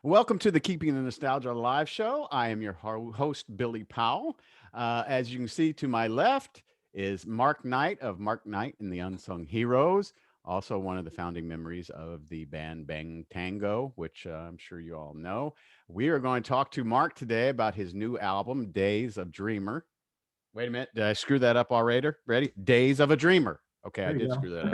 Welcome to the Keeping the Nostalgia Live show. I am your host, Billy Powell. As you can see to my left is Mark Knight of Mark Knight and the Unsung Heroes, also one of the founding members of the band Bang Tango, which I'm sure you all know. We are going to talk to Mark today about his new album, Days of Dreamer. Wait a minute, did I screw that up already? Ready? Days of a Dreamer. Okay, I There did you screw that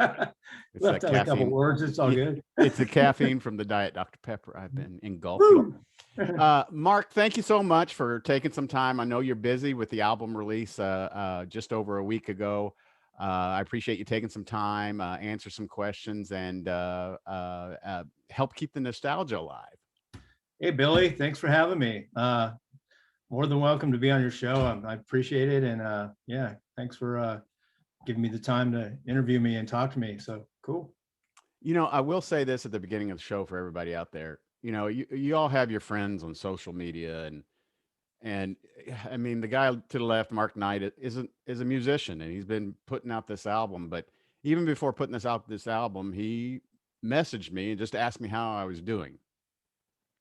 up. go. It's Left that out a couple caffeine. words. It's all Yeah, good. it's the caffeine from the Diet Dr. Pepper I've been engulfing. Woo! Mark, thank you so much for taking some time. I know you're busy with the album release just over a week ago. I appreciate you taking some time, answer some questions, and help keep the nostalgia alive. Hey, Billy, thanks for having me. More than welcome to be on your show. I appreciate it. And yeah, thanks for giving me the time to interview me and talk to me. So cool. I will say this at the beginning of the show for everybody out there. You all have your friends on social media, and I mean, the guy to the left, Mark Knight, is a musician, and he's been putting out this album. But even before putting this album, he messaged me and just asked me how I was doing,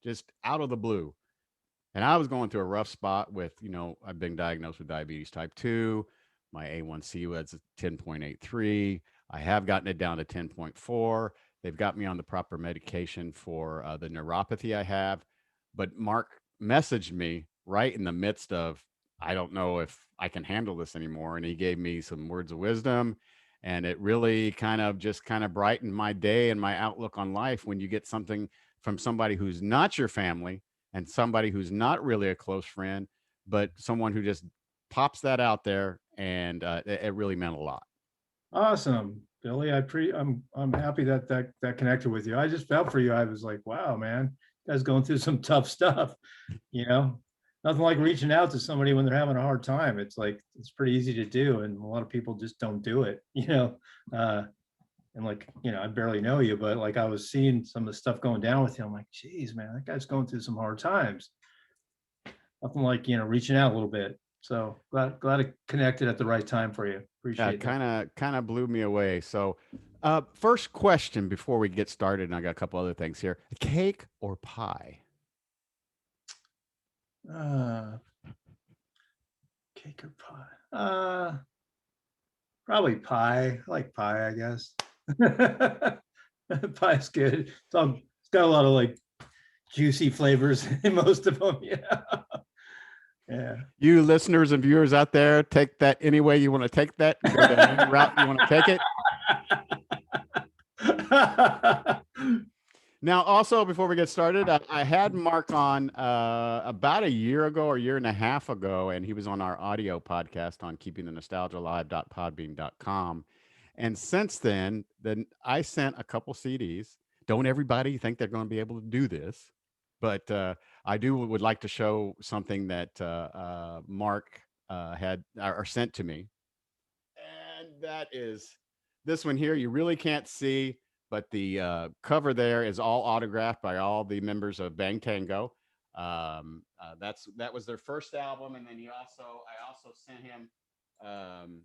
just out of the blue. And I was going through a rough spot with, I've been diagnosed with diabetes type 2. My A1C was 10.83. I have gotten it down to 10.4. They've got me on the proper medication for the neuropathy I have. But Mark messaged me right in the midst of, I don't know if I can handle this anymore. And he gave me some words of wisdom. And it really kind of brightened my day and my outlook on life when you get something from somebody who's not your family and somebody who's not really a close friend, but someone who just pops that out there, and it really meant a lot. Awesome, Billy. I'm happy that connected with you. I just felt for you. I was like, wow, man, you guys going through some tough stuff. You know, Nothing like reaching out to somebody when they're having a hard time. It's like it's pretty easy to do, and a lot of people just don't do it. Uh, and like I barely know you, but like I was seeing some of the stuff going down with you. I'm like, geez, man, that guy's going through some hard times. Nothing like reaching out a little bit. So glad it connected at the right time for you. Yeah, Appreciate that. kind of blew me away. So, first question before we get started, and I got a couple other things here: cake or pie? Uh, Cake or pie? Probably pie. I like pie, I guess. Pie's good. It's got a lot of like juicy flavors in most of them. Yeah. Yeah. You listeners and viewers out there, take that any way you want to take that. Go down any route you want to take it. Now, also before we get started, I had Mark on about a year ago or a year and a half ago, and he was on our audio podcast on keeping the nostalgia alive.podbean.com. And since then I sent a couple CDs. Don't everybody think they're going to be able to do this, but I would like to show something that Mark had or sent to me, and that is this one here. You really can't see, but the cover there is all autographed by all the members of Bang Tango. That was their first album, and then I also sent him um,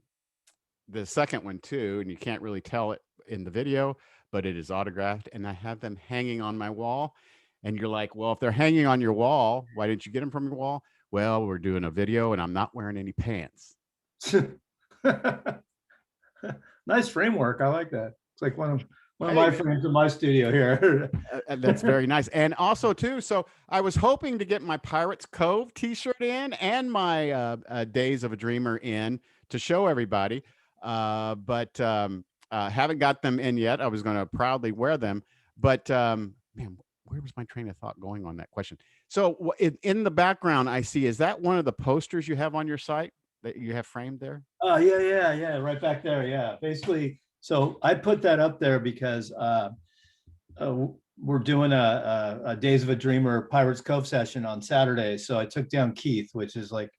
the second one too, and you can't really tell it in the video, but it is autographed, and I have them hanging on my wall. And you're like, well, if they're hanging on your wall, why didn't you get them from your wall? Well, we're doing a video, and I'm not wearing any pants. Nice framework. I like that. It's like one of Hey, my man, frames in my studio here. that's very nice. And also, too, so I was hoping to get my Pirates Cove T-shirt in and my Days of a Dreamer in to show everybody, but haven't got them in yet. I was going to proudly wear them, but man, where was my train of thought going on that question? So in the background, I see, is that one of the posters you have on your site that you have framed there? Oh yeah, right back there. Yeah, basically. So I put that up there because we're doing a Days of a Dreamer Pirates Cove session on Saturday. So I took down Keith, which is like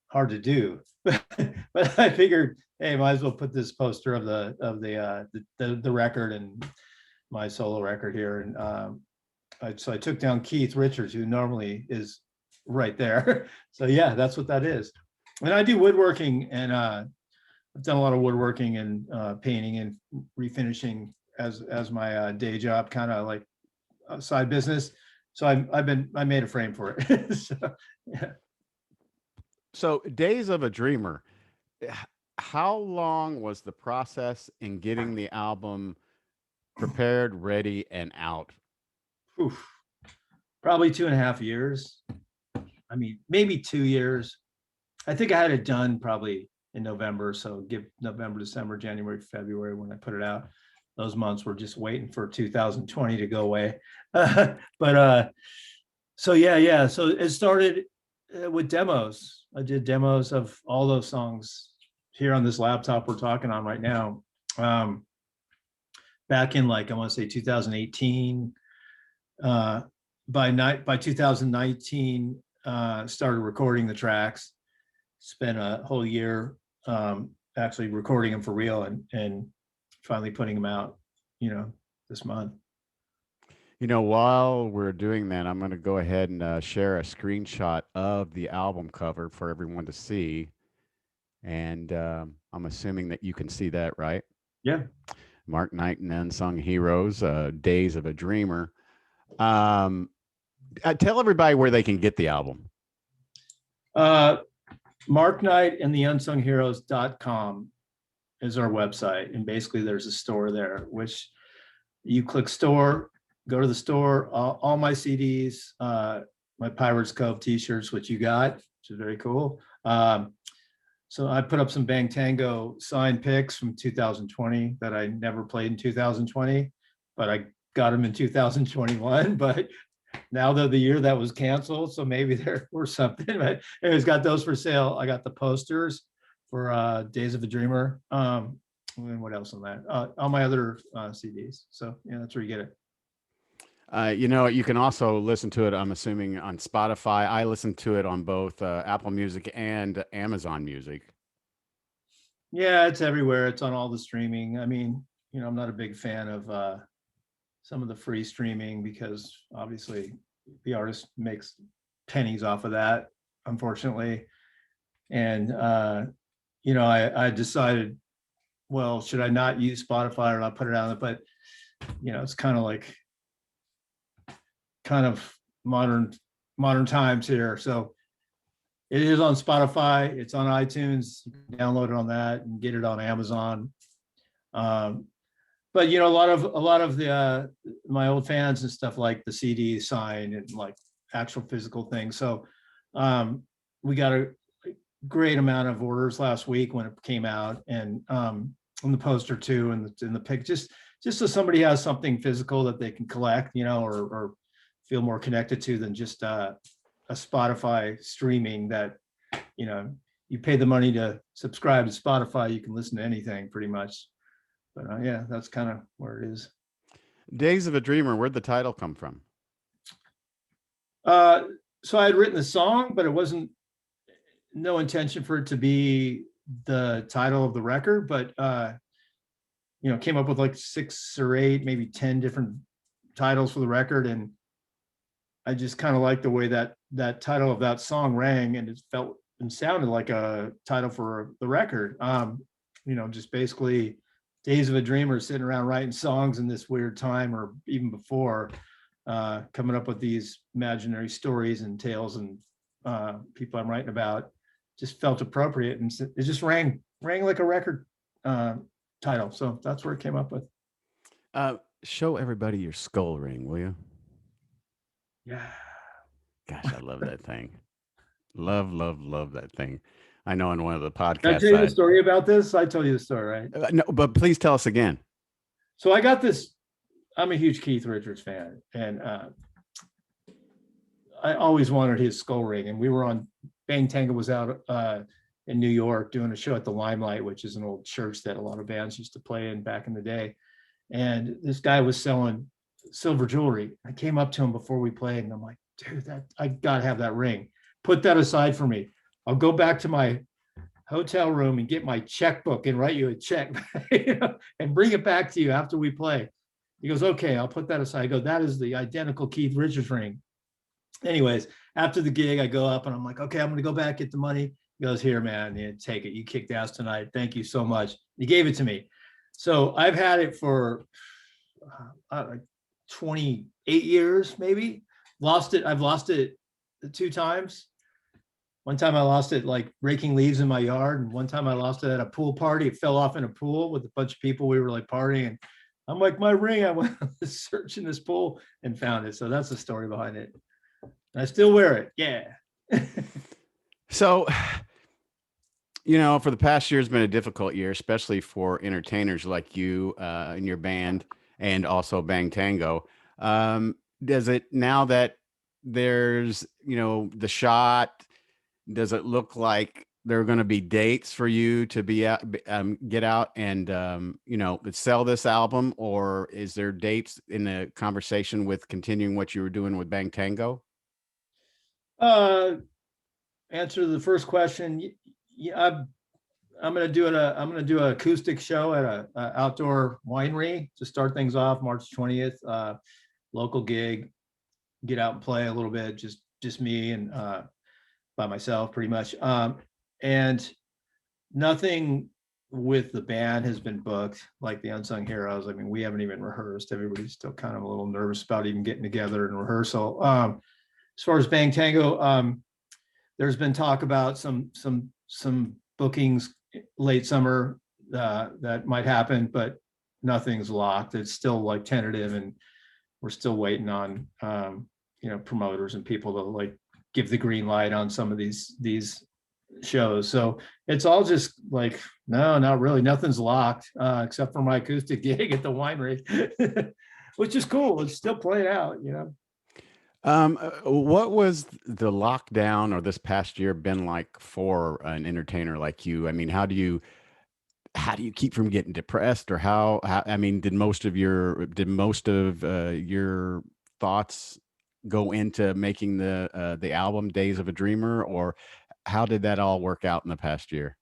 hard to do, but I figured, hey, might as well put this poster of the record and my solo record here, and so I took down Keith Richards, who normally is right there. So yeah, that's what that is. And I do woodworking, and I've done a lot of woodworking and painting and refinishing as my day job, kind of like a side business. So I made a frame for it. So, yeah. So, Days of a Dreamer, h- how long was the process in getting the album prepared, ready, and out? Oof. Probably 2.5 years. I mean, maybe 2 years. I think I had it done probably in November. So give November, December, January, February when I put it out. Those months were just waiting for 2020 to go away. But so yeah. So it started with demos. I did demos of all those songs here on this laptop we're talking on right now. Um, Back in like I want to say 2018. Uh, by 2019, started recording the tracks. Spent a whole year actually recording them for real and finally putting them out, this month. While we're doing that, I'm going to go ahead and share a screenshot of the album cover for everyone to see. And I'm assuming that you can see that, right? Yeah. Mark Knight and Unsung Heroes, Days of a Dreamer. Um, Tell everybody where they can get the album. Uh, Mark Knight and the unsungheroes.com is our website. And basically there's a store there, which you click store, go to the store, all my CDs, my Pirates Cove t-shirts, which you got, which is very cool. So I put up some Bang Tango signed picks from 2020 that I never played in 2020, but I got them in 2021. But now they're the year that was canceled, so maybe they're worth something. But anyways, got those for sale. I got the posters for Days of a Dreamer. And what else on that? All my other CDs. So yeah, that's where you get it. You can also listen to it, I'm assuming, on Spotify. I listen to it on both Apple Music and Amazon Music. Yeah, it's everywhere. It's on all the streaming. I mean, I'm not a big fan of some of the free streaming because obviously the artist makes pennies off of that, unfortunately. And I decided, well, should I not use Spotify or not put it on? But it's kind of modern times here. So it is on Spotify. It's on iTunes. You can download it on that and get it on Amazon. But a lot of the my old fans and stuff like the CD sign and like actual physical things. So we got a great amount of orders last week when it came out, and on the poster too, and in the pic, just so somebody has something physical that they can collect, or feel more connected to than just a Spotify streaming that, you pay the money to subscribe to Spotify, you can listen to anything pretty much. But yeah, that's kind of where it is. Days of a Dreamer, where'd the title come from? Uh, so I had written the song, but it wasn't no intention for it to be the title of the record, but came up with like 6 or 8, maybe 10 different titles for the record, and I just kind of liked the way that title of that song rang, and it felt and sounded like a title for the record. Just basically Days of a Dreamer, sitting around writing songs in this weird time, or even before, coming up with these imaginary stories and tales and people I'm writing about. Just felt appropriate, and it just rang like a record title. So that's where it came up with. Show everybody your skull ring, will you? Yeah. Gosh, I love that thing. Love, love, love that thing. I know in one of the Can I tell you the podcasts, story about this? I told you the story, right? no, but please tell us again. So I got this. I'm a huge Keith Richards fan, and I always wanted his skull ring. And we were on Bang Tango was out in New York doing a show at the Limelight, which is an old church that a lot of bands used to play in back in the day. And this guy was selling silver jewelry. I came up to him before we played, and I'm like, dude, I gotta have that ring. Put that aside for me. I'll go back to my hotel room and get my checkbook and write you a check and bring it back to you after we play. He goes, okay, I'll put that aside. I go, that is the identical Keith Richards ring. Anyways, after the gig, I go up and I'm like, okay, I'm going to go back, get the money. He goes, here, man, yeah, take it. You kicked ass tonight. Thank you so much. He gave it to me. So I've had it for 28 years, maybe. lost it. I've lost it 2 times. One time I lost it like raking leaves in my yard, and one time I lost it at a pool party. It fell off in a pool with a bunch of people. We were like partying. I'm like, my ring. I went searching this pool and found it. So that's the story behind it. And I still wear it. Yeah. So, for the past year has been a difficult year, especially for entertainers like you and your band, and also Bang Tango. Does it now that there's, the shot? Does it look like there are going to be dates for you to be out, get out and sell this album, or is there dates in the conversation with continuing what you were doing with Bang Tango? uh, Answer to the first question. Yeah, I'm gonna do it. I'm gonna do an acoustic show at a outdoor winery to start things off, March 20th. Local gig. Get out and play a little bit. Just me and by myself, pretty much. And nothing with the band has been booked, like the Unsung Heroes. I mean, we haven't even rehearsed. Everybody's still kind of a little nervous about even getting together and rehearsal. As far as Bang Tango, there's been talk about some bookings late summer that might happen, but nothing's locked. It's still like tentative, and we're still waiting on promoters and people to like give the green light on some of these shows. So it's all just like, no, not really. Nothing's locked except for my acoustic gig at the winery, which is cool. It's still playing out. What was the lockdown or this past year been like for an entertainer like you? I mean, how do you keep from getting depressed, or how I mean, did most of your thoughts go into making the album Days of a Dreamer, or how did that all work out in the past year?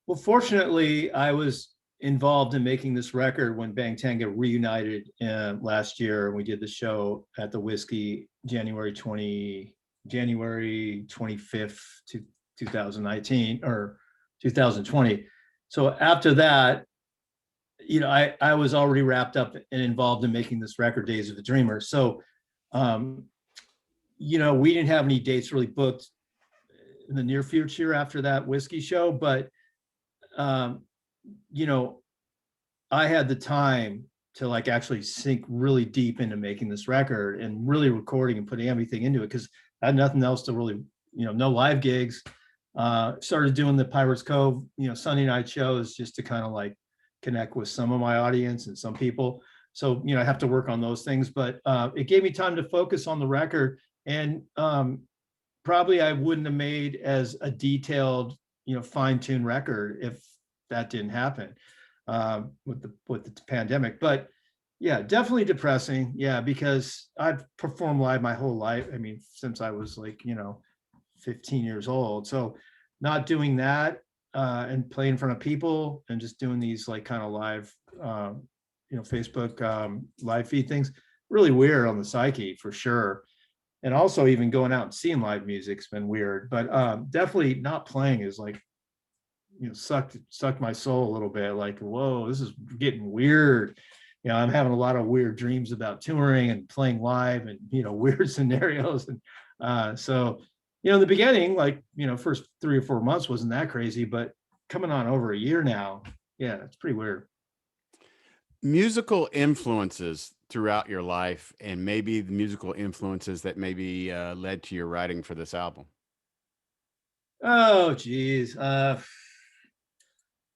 Well, fortunately, I was involved in making this record when Bang Tango reunited last year, and we did the show at the Whiskey January 25th, 2019 or 2020. So after that, I was already wrapped up and involved in making this record, Days of a Dreamer. So, um, we didn't have any dates really booked in the near future after that Whiskey show, but um, you know, I had the time to like actually sink really deep into making this record and really recording and putting everything into it because I had nothing else to really, no live gigs. Started doing the Pirates Cove, Sunday night shows just to kind of like connect with some of my audience and some people. So, I have to work on those things, but it gave me time to focus on the record. And probably I wouldn't have made as a detailed, fine-tuned record if that didn't happen with the pandemic. But yeah, definitely depressing. Yeah, because I've performed live my whole life. I mean, since I was like 15 years old. So not doing that and playing in front of people and just doing these like kind of live, Facebook live feed things, really weird on the psyche for sure. And also even going out and seeing live music's been weird, but definitely not playing is like, sucked my soul a little bit. Like, whoa, this is getting weird. I'm having a lot of weird dreams about touring and playing live and, weird scenarios. And so, in the beginning, like, first 3 or 4 months wasn't that crazy, but coming on over a year now, yeah, it's pretty weird. Musical influences throughout your life, and maybe the musical influences that maybe led to your writing for this album. Oh, geez.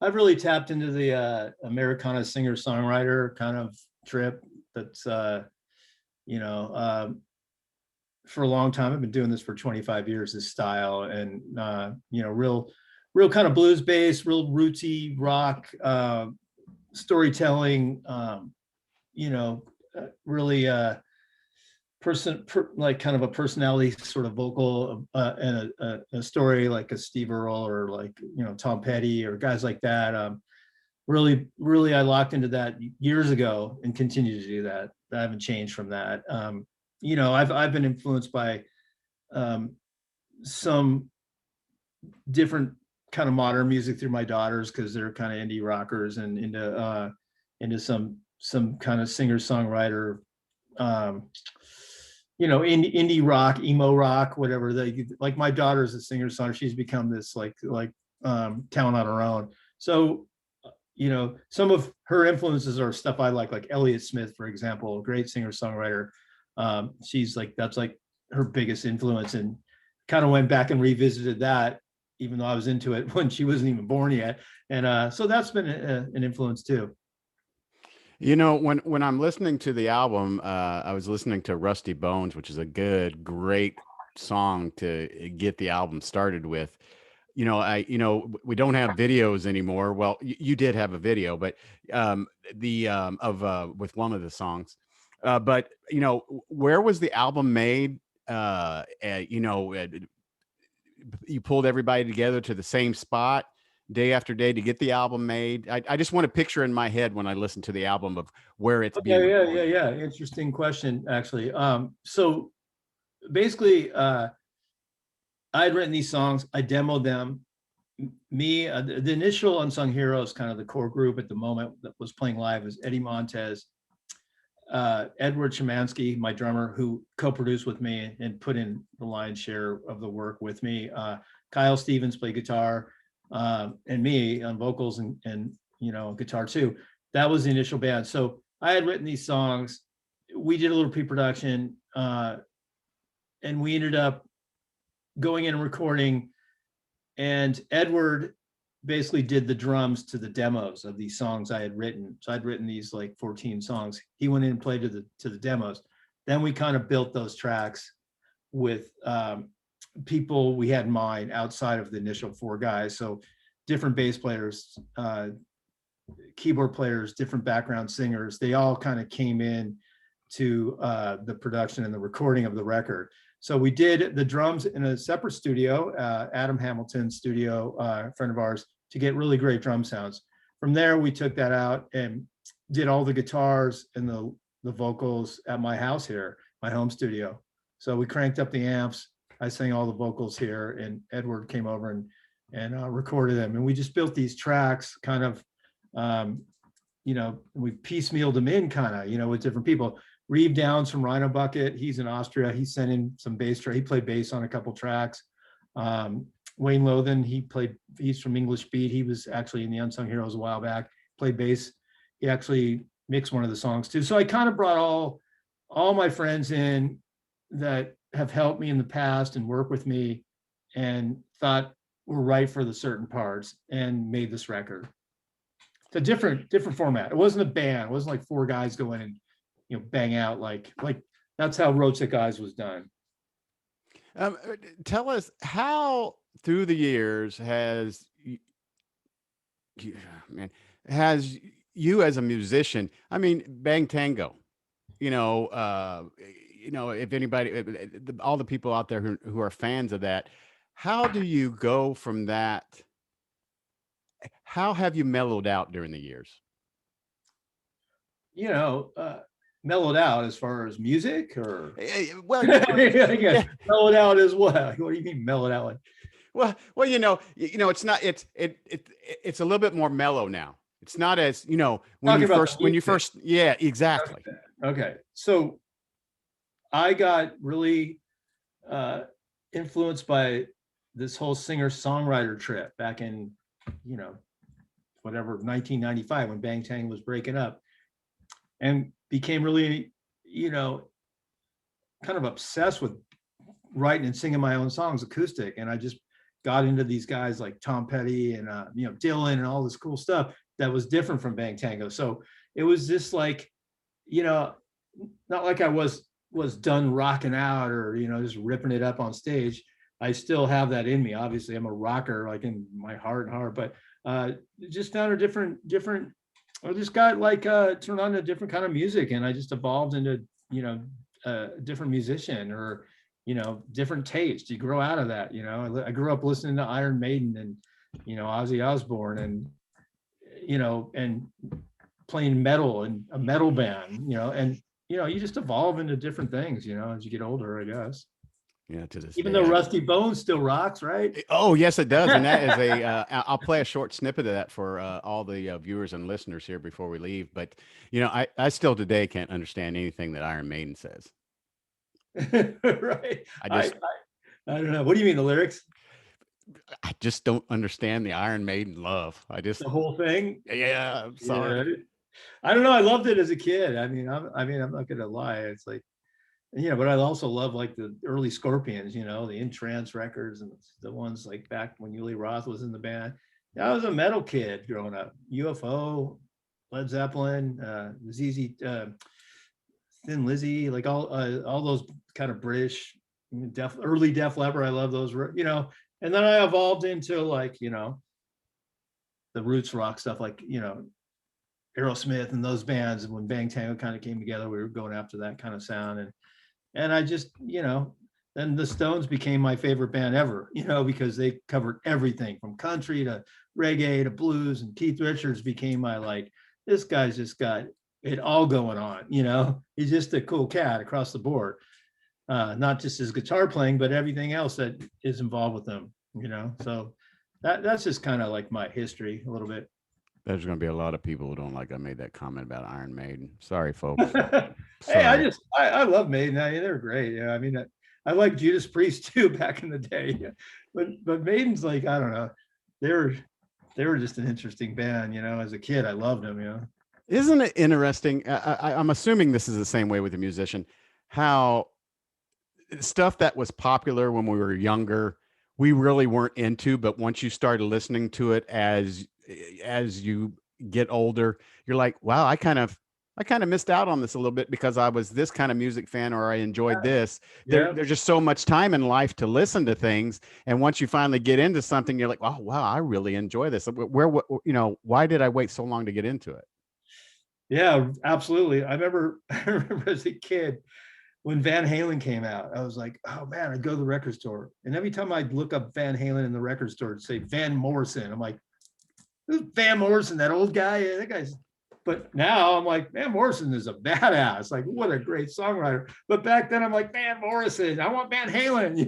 I've really tapped into the Americana singer-songwriter kind of trip. That's you know, for a long time. I've been doing this for 25 years, this style, and real kind of blues based, real rootsy rock storytelling. Really like kind of a personality sort of vocal and a story like a Steve Earle or like Tom Petty or guys like that. Really, I locked into that years ago and continue to do that. I haven't changed from that. I've been influenced by um, some different kind of modern music through my daughters because they're kind of indie rockers and into some kind of singer songwriter um, indie rock, emo rock, whatever. They like my daughter's a singer songwriter. She's become this talent on her own. So some of her influences are stuff I like Elliott Smith, for example, a great singer songwriter. She's like that's like her biggest influence, and kind of went back and revisited that, even though I was into it when she wasn't even born yet. And so that's been an influence too. When I'm listening to the album, I was listening to Rusty Bones, which is a great song to get the album started with. We don't have videos anymore. Well, you did have a video, but the of with one of the songs. But where was the album made? You pulled everybody together to the same spot day after day to get the album made. I just want to picture in my head when I listen to the album of where it's being Okay, yeah, recorded. yeah, yeah. Interesting question, actually. So basically, I had written these songs, I demoed them. Me, the initial Unsung Heroes, kind of the core group at the moment that was playing live, was Eddie Montez, Edward Szymanski, my drummer, who co-produced with me and put in the lion's share of the work with me. Kyle Stevens played guitar, and me on vocals and guitar too. That was the initial band. So I had written these songs. We did a little pre-production, and we ended up going in and recording. And Edward basically did the drums to the demos of these songs I had written. So I'd written these like 14 songs. He went in and played to the demos. Then we kind of built those tracks with people we had in mind outside of the initial four guys. So different bass players, keyboard players, different background singers. They all kind of came in to the production and the recording of the record. So we did the drums in a separate studio, Adam Hamilton's studio, a friend of ours, to get really great drum sounds. From there, we took that out and did all the guitars and the vocals at my house here, my home studio. So we cranked up the amps. I sang all the vocals here, and Edward came over and recorded them. And we just built these tracks, kind of, we piecemealed them in, kind of, with different people. Reeve Downs from Rhino Bucket, he's in Austria. He sent in some bass. He played bass on a couple tracks. Wayne Lothan, he's from English Beat. He was actually in the Unsung Heroes a while back, played bass. He actually mixed one of the songs too. So I kind of brought all my friends in that have helped me in the past and work with me, and thought were right for the certain parts, and made this record. It's a different format. It wasn't a band. It wasn't like four guys going and bang out like that's how Road Sick Eyes was done. Tell us how through the years man, has you as a musician, I mean, Bang Tango, if anybody, all the people out there who are fans of that, how do you go from that? How have you mellowed out during the years? Mellowed out as far as music, or Well, yeah, yeah. mellowed out as well. What do you mean mellowed out? Like, Well, it's not. It's a little bit more mellow now. It's not as talking about when you first, yeah, exactly. Okay, so I got really influenced by this whole singer-songwriter trip back in whatever 1995, when Bang Tang was breaking up, and became really kind of obsessed with writing and singing my own songs acoustic. And I just got into these guys like Tom Petty and Dylan and all this cool stuff that was different from Bang Tango. So it was just like, not like I was done rocking out or just ripping it up on stage. I still have that in me. Obviously, I'm a rocker, like in my heart, but just found a different, or just got turned on to different kind of music, and I just evolved into a different musician, or different taste. You grow out of that. I grew up listening to Iron Maiden and Ozzy Osbourne, and and playing metal and a metal band, and you just evolve into different things, as you get older, I guess. Yeah, to this Even day. though Rusty Bones still rocks, right? Oh, yes, it does. And that is I'll play a short snippet of that for all the viewers and listeners here before we leave. But, I still today can't understand anything that Iron Maiden says. Right. I I, just I don't know. What do you mean the lyrics? I just don't understand the Iron Maiden love. The whole thing? Yeah, I'm Yeah. sorry. I don't know. I loved it as a kid. I'm not gonna lie. It's like, but I also love like the early Scorpions, the In Trance records and the ones like back when Uli Roth was in the band. Yeah, I was a metal kid growing up. UFO, Led Zeppelin, ZZ, Thin Lizzy, like all those kind of British early Def Leppard. I love those, And then I evolved into like the roots rock stuff, like Aerosmith and those bands. And when Bang Tango kind of came together, we were going after that kind of sound. And I just, then the Stones became my favorite band ever, because they covered everything from country to reggae to blues. And Keith Richards became my like, this guy's just got it all going on, He's just a cool cat across the board. Not just his guitar playing, but everything else that is involved with them, So that's just kind of like my history a little bit. There's going to be a lot of people who don't like I made that comment about Iron Maiden. Sorry, folks. Hey, Sorry. I love Maiden. I mean, they're great. Yeah, I mean, I like Judas Priest too back in the day. Yeah. But Maiden's like, I don't know, they were they were just an interesting band. As a kid, I loved them. Isn't it interesting? I'm assuming this is the same way with the musician, how stuff that was popular when we were younger, we really weren't into, but once you started listening to it as you get older, you're like, wow, I kind of missed out on this a little bit because I was this kind of music fan or I enjoyed this. Yeah, There's just so much time in life to listen to things. And once you finally get into something, you're like, oh, wow, I really enjoy this. Why did I wait so long to get into it? yeah, absolutely. I remember, I remember as a kid when Van Halen came out, I was like, oh man, I'd go to the record store, and every time I'd look up Van Halen in the record store, it'd say Van Morrison. I'm like, who's Van Morrison? That old guy? Yeah, that guy's. But now I'm like, Van Morrison is a badass. Like, what a great songwriter. But back then I'm like, Van Morrison, I want Van Halen.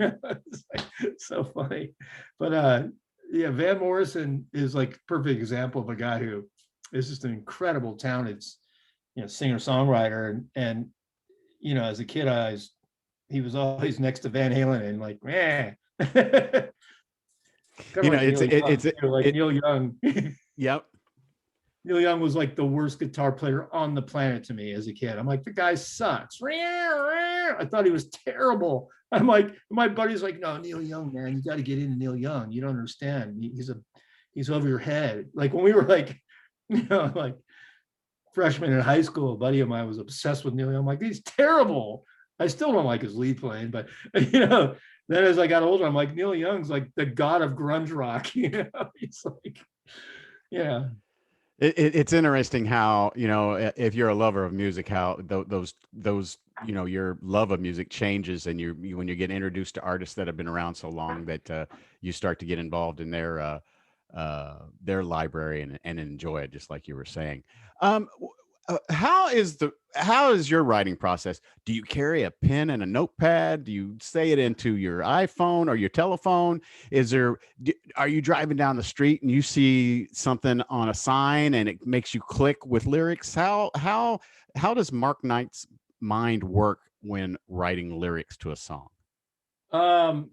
It's like, so funny. But yeah, Van Morrison is like a perfect example of a guy who is just an incredible talented, singer songwriter. And as a kid, he was always next to Van Halen and like, man, kind of You know, like it's Neil Young, it's like it. Neil Young. Yep. Neil Young was like the worst guitar player on the planet to me as a kid. I'm like, the guy sucks. I thought he was terrible. I'm like, my buddy's like, no, Neil Young, man, you got to get into Neil Young. You don't understand. He's over your head. Like when we were like, like freshman in high school, a buddy of mine was obsessed with Neil Young. I'm like, he's terrible. I still don't like his lead playing, but then as I got older, I'm like, Neil Young's like the god of grunge rock. He's like, yeah. It's interesting how, if you're a lover of music, how those your love of music changes, and when you get introduced to artists that have been around so long that you start to get involved in their library and enjoy it, just like you were saying. How is your writing process? Do you carry a pen and a notepad? Do you say it into your iPhone or your telephone? Are you driving down the street and you see something on a sign and it makes you click with lyrics? How does Mark Knight's mind work when writing lyrics to a song?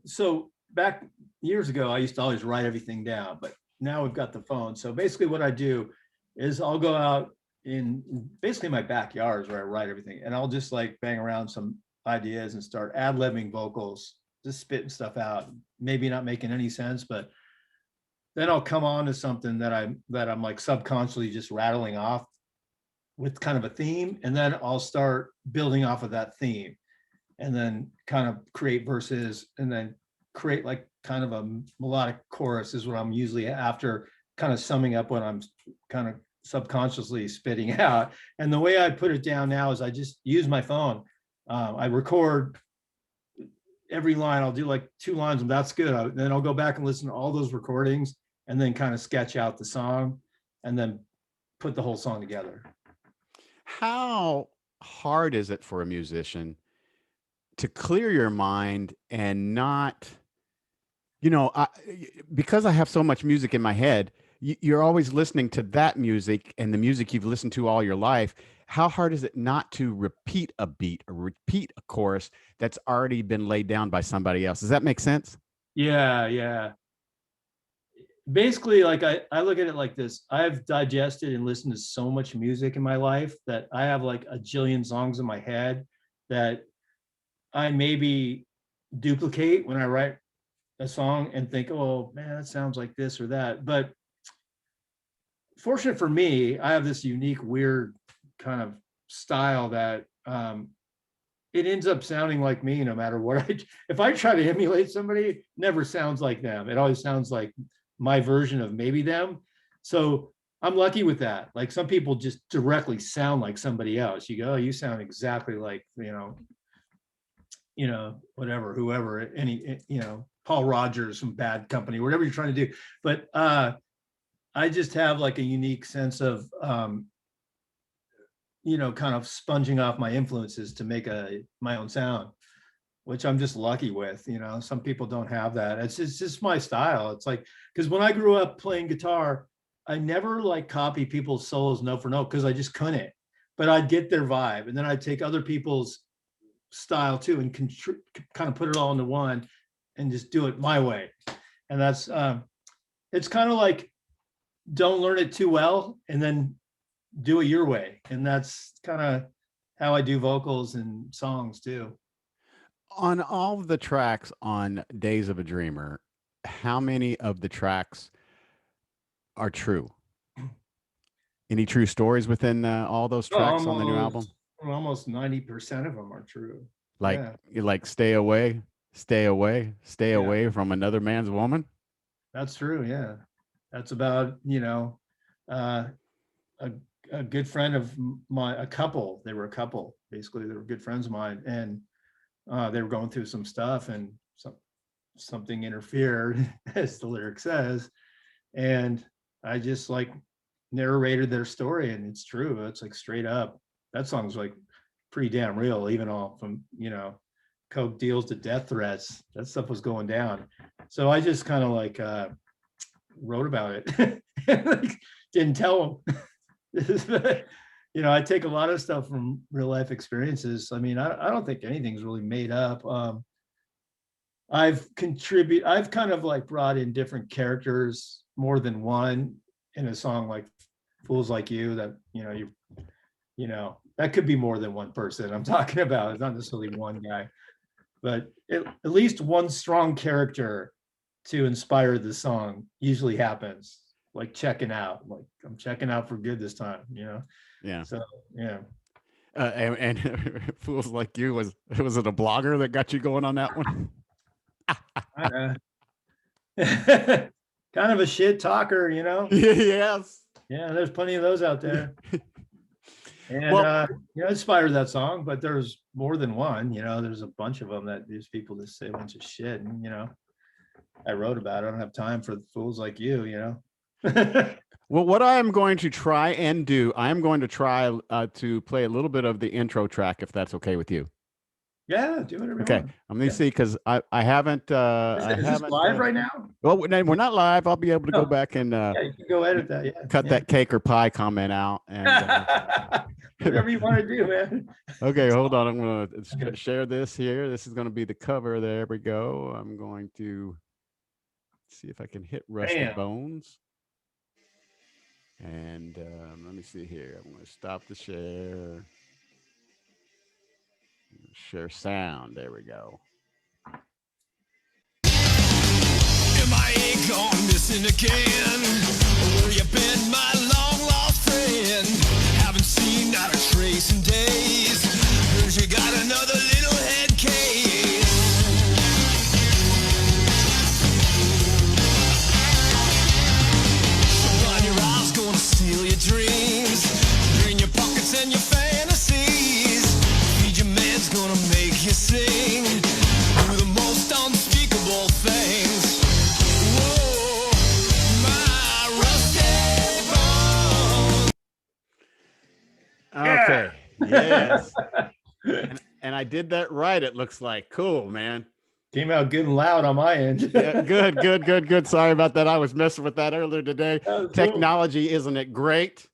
So back years ago, I used to always write everything down, but now we've got the phone. So basically what I do is I'll go out in basically my backyard is where I write everything. And I'll just like bang around some ideas and start ad-libbing vocals, just spitting stuff out, maybe not making any sense, but then I'll come on to something that I'm like subconsciously just rattling off with kind of a theme. And then I'll start building off of that theme and then kind of create verses and then create like kind of a melodic chorus is what I'm usually after, kind of summing up what I'm kind of subconsciously spitting out. And the way I put it down now is I just use my phone. I record every line. I'll do like 2 lines and that's good. Then I'll go back and listen to all those recordings and then kind of sketch out the song and then put the whole song together. How hard is it for a musician to clear your mind and not, because I have so much music in my head, you're always listening to that music and the music you've listened to all your life. how hard is it not to repeat a beat or repeat a chorus that's already been laid down by somebody else? Does that make sense? Yeah, yeah. Basically, like I look at it like this. I've digested and listened to so much music in my life that I have like a jillion songs in my head that I maybe duplicate when I write a song and think, oh man, that sounds like this or that. But fortunate for me, I have this unique, weird kind of style that it ends up sounding like me no matter what. If I try to emulate somebody, it never sounds like them. It always sounds like my version of maybe them. So I'm lucky with that. Like some people just directly sound like somebody else. You go, oh, you sound exactly like, whatever, whoever, any, Paul Rogers from Bad Company, whatever you're trying to do. But I just have like a unique sense of, kind of sponging off my influences to make my own sound, which I'm just lucky with. Some people don't have that. It's just my style. It's like, because when I grew up playing guitar, I never like copy people's solos note for note because I just couldn't. But I'd get their vibe, and then I'd take other people's style too and kind of put it all into one and just do it my way. And that's it's kind of like, don't learn it too well and then do it your way. And that's kind of how I do vocals and songs too. On all of the tracks on Days of a Dreamer, how many of the tracks are true? Any true stories within all those tracks on the new album? Almost 90% of them are true. Like, Yeah. like stay away, stay away, stay Yeah. away from another man's woman. That's true. Yeah. That's about, uh, a good friend of a couple. They were a couple, basically. They were good friends of mine, and they were going through some stuff, and something interfered, as the lyric says, and I just like narrated their story, and it's true. It's like straight up. That song's like pretty damn real, even all from coke deals to death threats. That stuff was going down. So I just kind of like wrote about it. Like, didn't tell them. I take a lot of stuff from real life experiences. I mean, I don't think anything's really made up. I've kind of like brought in different characters, more than one, in a song like Fools Like You, that, that could be more than one person I'm talking about. It's not necessarily one guy, but at least one strong character to inspire the song usually happens. Like checking out, like I'm checking out for good this time, Yeah. So yeah. And Fools Like You, was it a blogger that got you going on that one? Kind of a shit talker, Yes. Yeah, there's plenty of those out there. And Well, inspired that song, but there's more than one. There's a bunch of them that these people just say a bunch of shit, and I wrote about it. I don't have time for fools like you. well, what I am going to try and do, I am going to try to play a little bit of the intro track, if that's okay with you. Yeah, do whatever. Okay, I'm going to see, because I haven't. Is this live right now? Well, we're not live. I'll be able to go back and yeah, you can go edit that. Yeah, cut that cake or pie comment out. And whatever you want to do, man. Okay, hold on. I'm going to share this here. This is going to be the cover. There we go. I'm going to see if I can hit Rusty Bones. And let me see here. I'm going to stop the share. Share sound. There we go. MIA gone missing again. Where you been, my long lost friend? Haven't seen not a trace in days. Heard you got another little head case. Blind your eyes, gonna steal your dreams. Drain your pockets and your fantasies. Feed your man's gonna make you sing. Do the most unspeakable things. Whoa, my rusty bone. Okay. Yes. And I did that right. It looks like. Cool, man. Came out good and loud on my end. Yeah, good. Sorry about that. I was messing with that earlier today. That was Technology, cool. Isn't it great?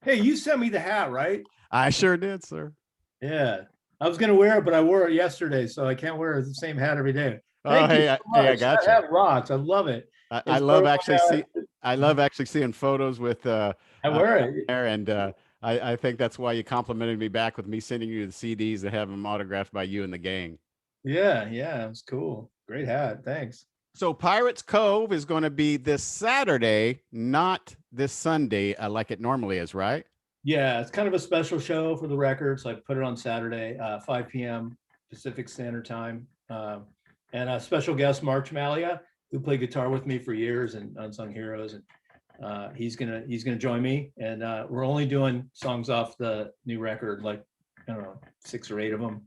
Hey, you sent me the hat, right? I sure did, sir. Yeah. I was gonna wear it, but I wore it yesterday, so I can't wear the same hat every day. Oh, Thank you hey, so hey, I much. got That you. hat rocks. I love it. I It's love sort of actually see. I love actually seeing photos with I uh wear it. there, and I think that's why you complimented me back with me sending you the CDs that have them autographed by you and the gang. Yeah, yeah, it was cool. Great hat. Thanks. So Pirates Cove is going to be this Saturday, not this Sunday, like it normally is, right? Yeah, it's kind of a special show for the records. I put it on Saturday, 5 p.m. Pacific Standard Time. And a special guest, Mark Malia, who played guitar with me for years and Unsung Heroes. And he's gonna join me. And we're only doing songs off the new record, like I don't know, 6 or 8 of them.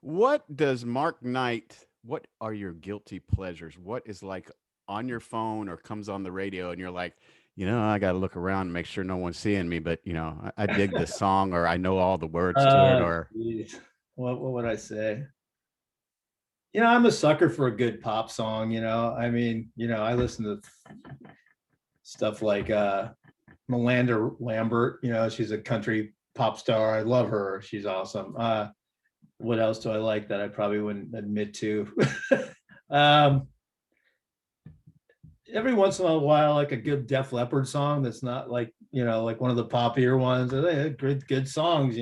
What does Mark Knight, what are your guilty pleasures? What is like on your phone or comes on the radio and you're like, I got to look around and make sure no one's seeing me, but I dig this song or I know all the words to it or Geez. What would I say? I'm a sucker for a good pop song, I mean, I listen to stuff like Melinda Lambert, she's a country pop star. I love her. She's awesome. What else do I like that I probably wouldn't admit to? um, every once in a while, like a good Def Leppard song that's not like, like one of the poppier ones. They had good songs,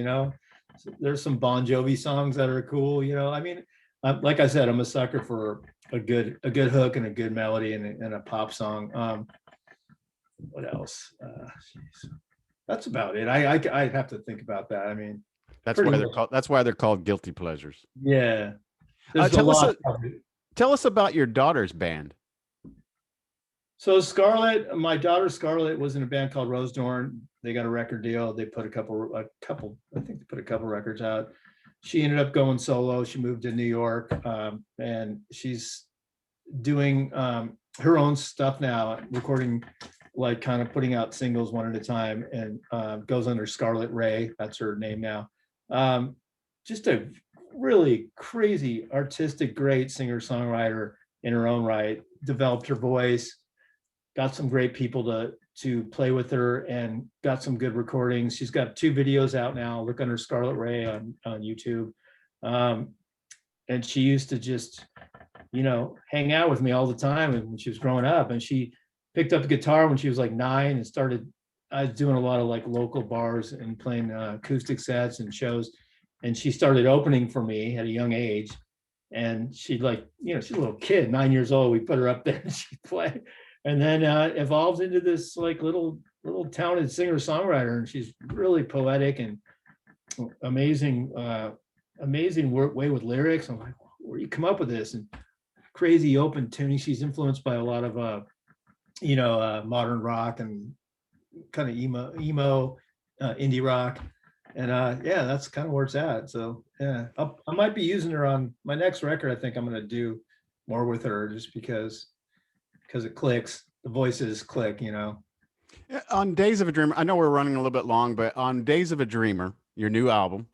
There's some Bon Jovi songs that are cool, I mean, like I said, I'm a sucker for a good hook and a good melody and a pop song. What else? That's about it. I have to think about that. I mean, that's why they're called guilty pleasures. yeah. There's a Tell us lot. tell us about your daughter's band. So Scarlett, my daughter Scarlett was in a band called Rose Dorn. They got a record deal. They put a couple, I think they put a couple records out. She ended up going solo. She moved to New York, and she's doing her own stuff now, recording, like kind of putting out singles one at a time, and goes under Scarlett Ray. That's her name now. Just a really crazy, artistic, great singer-songwriter in her own right. Developed her voice, got some great people to play with her, and got some good recordings. She's got 2 videos out now. Look under Scarlett Ray on YouTube. And she used to just, hang out with me all the time when she was growing up. And she picked up a guitar when she was like 9 and started. I was doing a lot of like local bars and playing acoustic sets and shows. And she started opening for me at a young age. And she'd like, she's a little kid, 9 years old. We put her up there and she'd play. And then evolved into this like little talented singer-songwriter. And she's really poetic and amazing way with lyrics. I'm like, where do you come up with this? And crazy open tuning. She's influenced by a lot of modern rock and kind of emo indie rock. And yeah, that's kind of where it's at. So yeah, I might be using her on my next record. I think I'm going to do more with her just because it clicks. The voices click. On Days of a Dreamer, I know we're running a little bit long, but on Days of a Dreamer, your new album,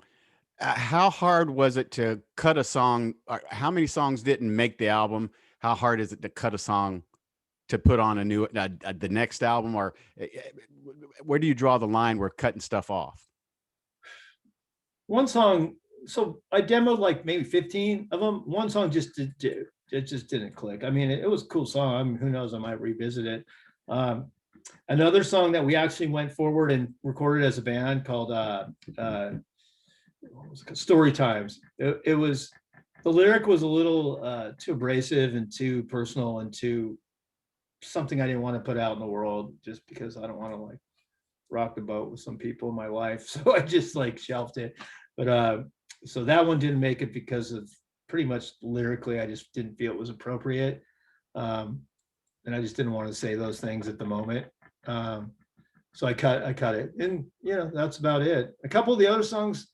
how hard was it to cut a song? How many songs didn't make the album? How hard is it to cut a song to put on the next album? Or where do you draw the line where cutting stuff off? One song, so I demoed like maybe 15 of them. One song just didn't click. I mean, it was a cool song. I mean, who knows? I might revisit it. Another song that we actually went forward and recorded as a band called Story Times. It was, the lyric was a little too abrasive and too personal and too something I didn't want to put out in the world, just because I don't want to like rock the boat with some people in my life. So I just like shelved it. But so that one didn't make it because of pretty much lyrically, I just didn't feel it was appropriate. And I just didn't want to say those things at the moment. So I cut it. And that's about it. A couple of the other songs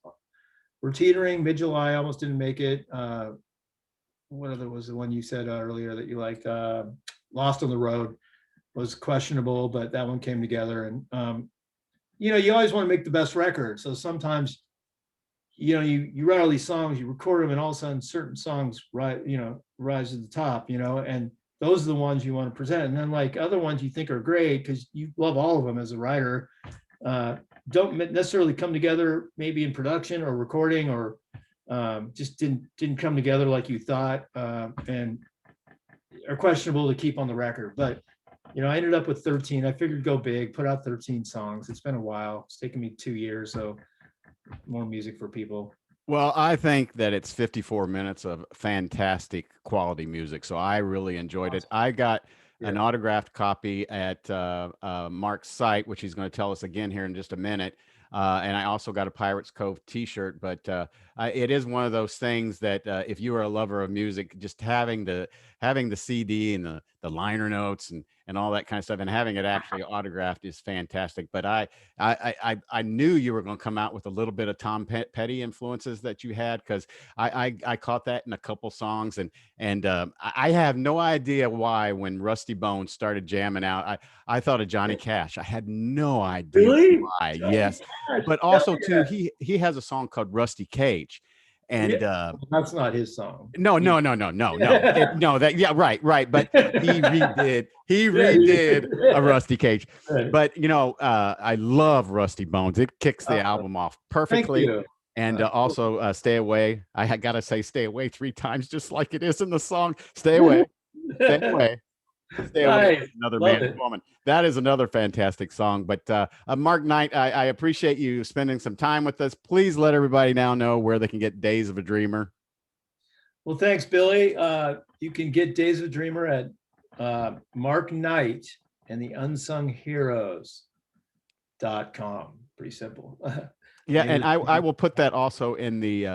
were teetering. Mid-July almost didn't make it. What other was the one you said earlier that you liked? Lost on the Road was questionable, but that one came together. And you always want to make the best record. So sometimes, you write all these songs, you record them, and all of a sudden certain songs rise to the top, and those are the ones you want to present. And then like other ones you think are great because you love all of them as a writer, don't necessarily come together maybe in production or recording, or just didn't come together like you thought, and are questionable to keep on the record. But I ended up with 13. I figured go big, put out 13 songs. It's been a while. It's taken me 2 years, so more music for people. Well, I think that it's 54 minutes of fantastic quality music. So I really enjoyed it. I got an Yeah. autographed copy at Mark's site, which he's going to tell us again here in just a minute. And I also got a Pirates Cove T-shirt. But it is one of those things that if you are a lover of music, just having the CD and the liner notes and all that kind of stuff, and having it actually autographed is fantastic. But I knew you were going to come out with a little bit of Tom Petty influences that you had, because I caught that in a couple songs, and I have no idea why when Rusty Bones started jamming out, I thought of Johnny Cash. I had no idea Really? why. Yes, but also too, he has a song called Rusty Cage, and That's not his song. no, that, yeah, right. But he redid a Rusty Cage. Right. But I love Rusty Bones. It kicks the album off perfectly. Thank you. And also Stay Away. I gotta say Stay Away 3 times, just like it is in the song. Stay away, stay away. Stay away. Nice. Another Love man it. and woman. That is another fantastic song. But Mark Knight, I appreciate you spending some time with us. Please let everybody now know where they can get Days of a Dreamer. Well, thanks, Billy. You can get Days of a Dreamer at Mark Knight and the Unsung Heroes.com. Pretty simple. Yeah, and I will put that also in the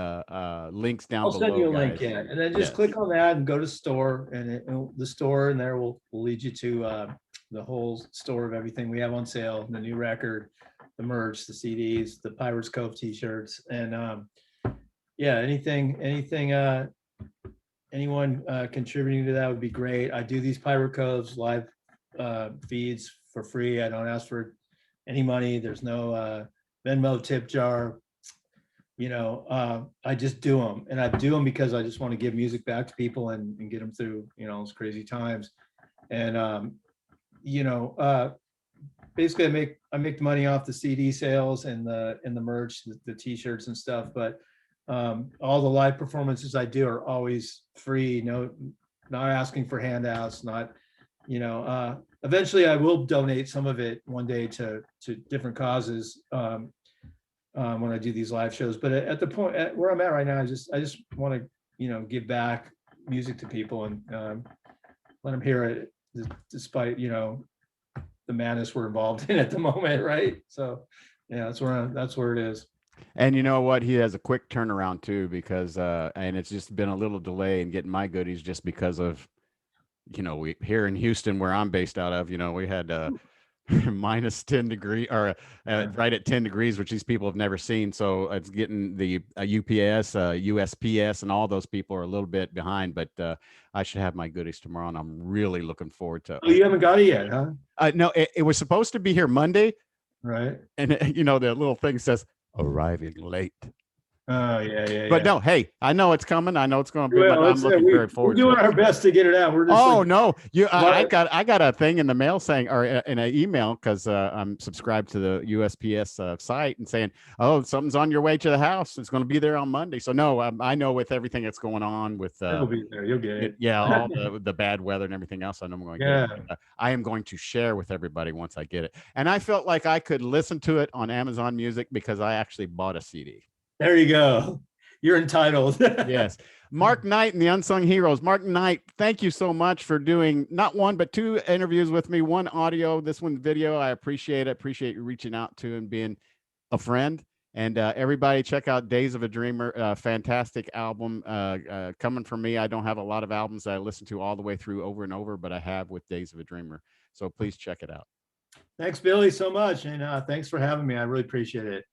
links down I'll below. send you a link, guys. yeah, and then just click on that and go to store, and the store in there will lead you to the whole store of everything we have on sale: the new record, the merch, the CDs, the Pirates Cove T-shirts, and yeah, anything anyone contributing to that would be great. I do these Pirate Coves live feeds for free. I don't ask for any money. There's no Venmo tip jar. I just do them, and I do them because I just want to give music back to people and get them through those crazy times. And basically I make the money off the CD sales and the merch, the T-shirts and stuff. But all the live performances I do are always free. Not asking for handouts. Not eventually I will donate some of it one day to different causes when I do these live shows. But at the point where I'm at right now, I just want to give back music to people and let them hear it, despite the madness we're involved in at the moment, right? So yeah, that's where it is. And you know what? He has a quick turnaround too, because and it's just been a little delay in getting my goodies, just because of we here in Houston, where I'm based out of, we had minus 10 degree or right at 10 degrees, which these people have never seen. So it's getting the UPS, USPS, and all those people are a little bit behind, but I should have my goodies tomorrow, and I'm really looking forward to. Oh, you haven't got it yet, huh? No, it was supposed to be here Monday, right? And the little thing says arriving late. Oh yeah. But no, hey, I know it's coming. I know it's going to be. Well, I'm looking very forward. We're doing our best to get it out. We're just no, I got a thing in the mail saying, or in an email, because I'm subscribed to the USPS site, and saying, oh, something's on your way to the house. It's going to be there on Monday. So no, I know with everything that's going on with it'll be there. You'll get it. Yeah, all the bad weather and everything else. I know I'm going to get it. I am going to share with everybody once I get it. And I felt like I could listen to it on Amazon Music because I actually bought a CD. There you go. You're entitled. Yes. Mark Knight and the Unsung Heroes. Mark Knight, thank you so much for doing not one, but 2 interviews with me. One audio, this one video. I appreciate it. Appreciate you reaching out to and being a friend. And everybody check out Days of a Dreamer. Fantastic album coming from me. I don't have a lot of albums that I listen to all the way through over and over, but I have with Days of a Dreamer. So please check it out. Thanks, Billy, so much. And thanks for having me. I really appreciate it.